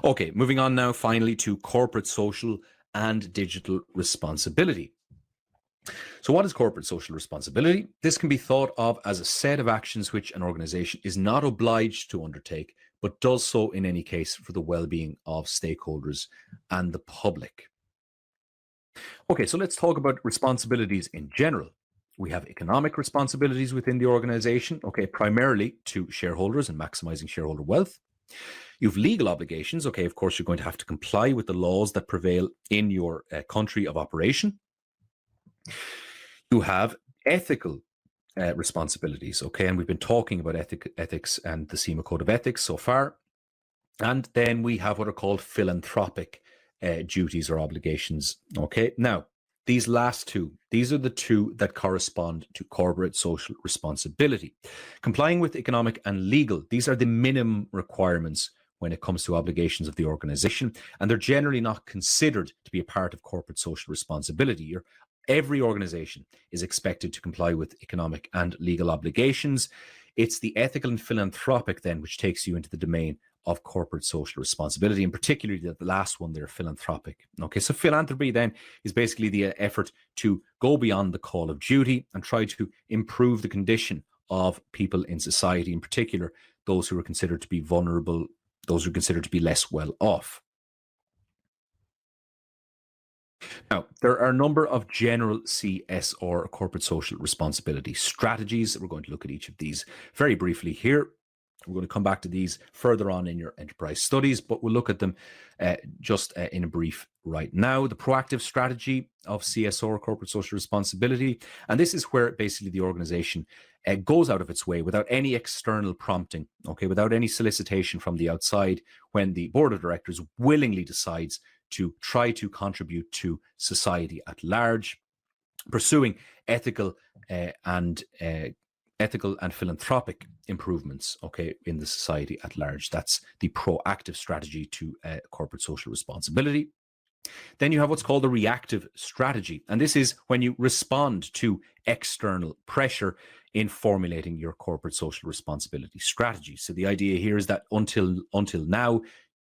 Okay, moving on now finally to corporate social and digital responsibility. So what is corporate social responsibility? This can be thought of as a set of actions which an organization is not obliged to undertake, but does so in any case for the well-being of stakeholders and the public. Okay, so let's talk about responsibilities in general. We have economic responsibilities within the organization, okay, primarily to shareholders and maximizing shareholder wealth. You have legal obligations. Okay, of course, you're going to have to comply with the laws that prevail in your country of operation. You have ethical responsibilities. Okay, and we've been talking about ethics and the CIMA Code of Ethics so far. And then we have what are called philanthropic duties or obligations. Okay, now these last two, these are the two that correspond to corporate social responsibility. Complying with economic and legal, these are the minimum requirements when it comes to obligations of the organization, and they're generally not considered to be a part of corporate social responsibility. Every organization is expected to comply with economic and legal obligations. It's the ethical and philanthropic then which takes you into the domain of corporate social responsibility, and particularly the last one there, philanthropic. Okay, so philanthropy then is basically the effort to go beyond the call of duty and try to improve the condition of people in society, in particular those who are considered to be vulnerable, those who are considered to be less well off. Now, there are a number of general CSR, corporate social responsibility strategies. We're going to look at each of these very briefly here. We're going to come back to these further on in your enterprise studies, but we'll look at them just in a brief right now. The proactive strategy of CSR, corporate social responsibility, and this is where basically the organization goes out of its way without any external prompting, okay, without any solicitation from the outside, when the board of directors willingly decides to try to contribute to society at large, pursuing ethical and philanthropic improvements, okay, in the society at large. That's the proactive strategy to corporate social responsibility. Then you have what's called the reactive strategy, and this is when you respond to external pressure in formulating your corporate social responsibility strategy. So the idea here is that until now,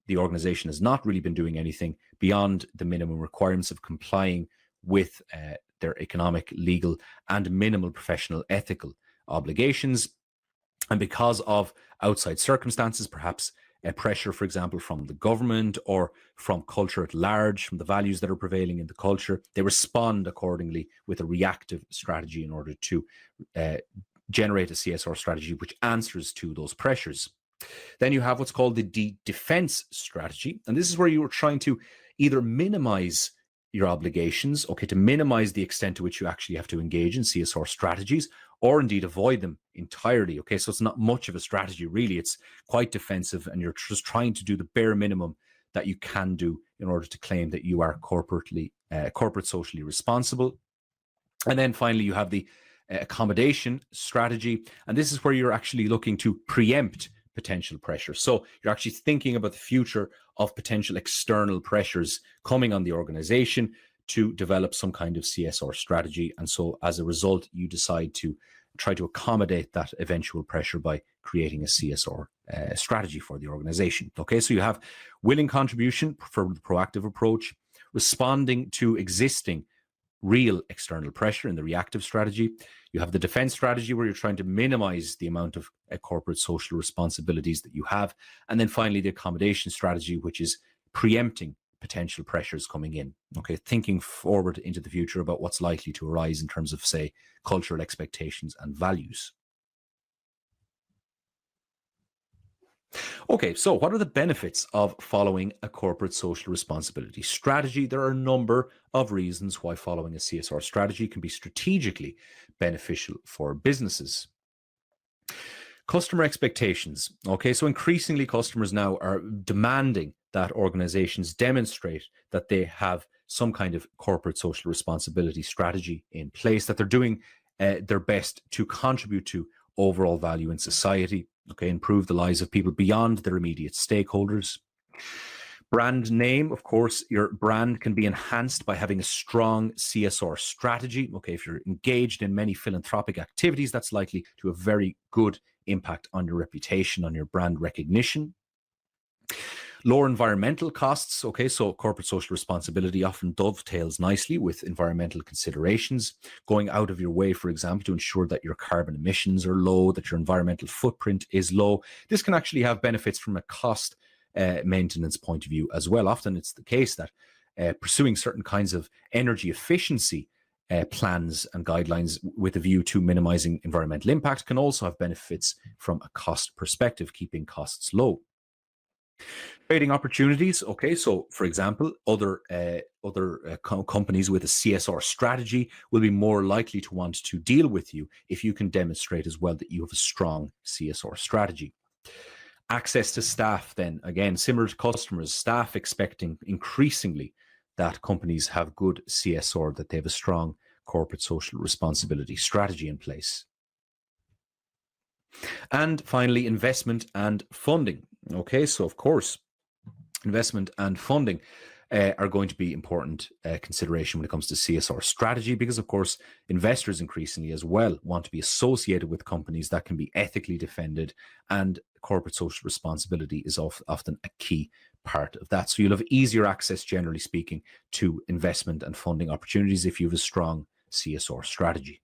the organization has not really been doing anything beyond the minimum requirements of complying with their economic, legal, and minimal professional ethical obligations. And because of outside circumstances, perhaps pressure, for example, from the government or from culture at large, from the values that are prevailing in the culture, they respond accordingly with a reactive strategy in order to generate a CSR strategy which answers to those pressures. Then you have what's called the defense strategy. And this is where you are trying to either minimize your obligations, okay, to minimize the extent to which you actually have to engage in CSR strategies, or indeed avoid them entirely. Okay, so it's not much of a strategy, really. It's quite defensive, and you're just trying to do the bare minimum that you can do in order to claim that you are corporate socially responsible. And then finally, you have the accommodation strategy. And this is where you're actually looking to preempt potential pressure. So you're actually thinking about the future of potential external pressures coming on the organization to develop some kind of CSR strategy. And so as a result, you decide to try to accommodate that eventual pressure by creating a CSR strategy for the organization. Okay, so you have willing contribution for the proactive approach, responding to existing real external pressure in the reactive strategy. You have the defense strategy where you're trying to minimize the amount of corporate social responsibilities that you have. And then finally, the accommodation strategy, which is preempting potential pressures coming in. Okay, thinking forward into the future about what's likely to arise in terms of, say, cultural expectations and values. Okay, so what are the benefits of following a corporate social responsibility strategy? There are a number of reasons why following a CSR strategy can be strategically beneficial for businesses. Customer expectations. Okay, so increasingly customers now are demanding that organizations demonstrate that they have some kind of corporate social responsibility strategy in place, that they're doing their best to contribute to overall value in society, okay, improve the lives of people beyond their immediate stakeholders. Brand name, of course, your brand can be enhanced by having a strong CSR strategy. Okay, if you're engaged in many philanthropic activities, that's likely to have very good impact on your reputation, on your brand recognition. Lower environmental costs. Okay, so corporate social responsibility often dovetails nicely with environmental considerations. Going out of your way, for example, to ensure that your carbon emissions are low, that your environmental footprint is low. This can actually have benefits from a cost maintenance point of view as well. Often it's the case that pursuing certain kinds of energy efficiency plans and guidelines with a view to minimizing environmental impact can also have benefits from a cost perspective, keeping costs low. Trading opportunities. Okay, so for example, other companies with a CSR strategy will be more likely to want to deal with you if you can demonstrate as well that you have a strong CSR strategy. Access to staff, then again, similar to customers, staff expecting increasingly that companies have good CSR, that they have a strong corporate social responsibility strategy in place. And finally, investment and funding. Okay, so of course, investment and funding are going to be important consideration when it comes to CSR strategy, because of course investors increasingly as well want to be associated with companies that can be ethically defended, and corporate social responsibility is often a key part of that. So you'll have easier access, generally speaking, to investment and funding opportunities if you have a strong CSR strategy.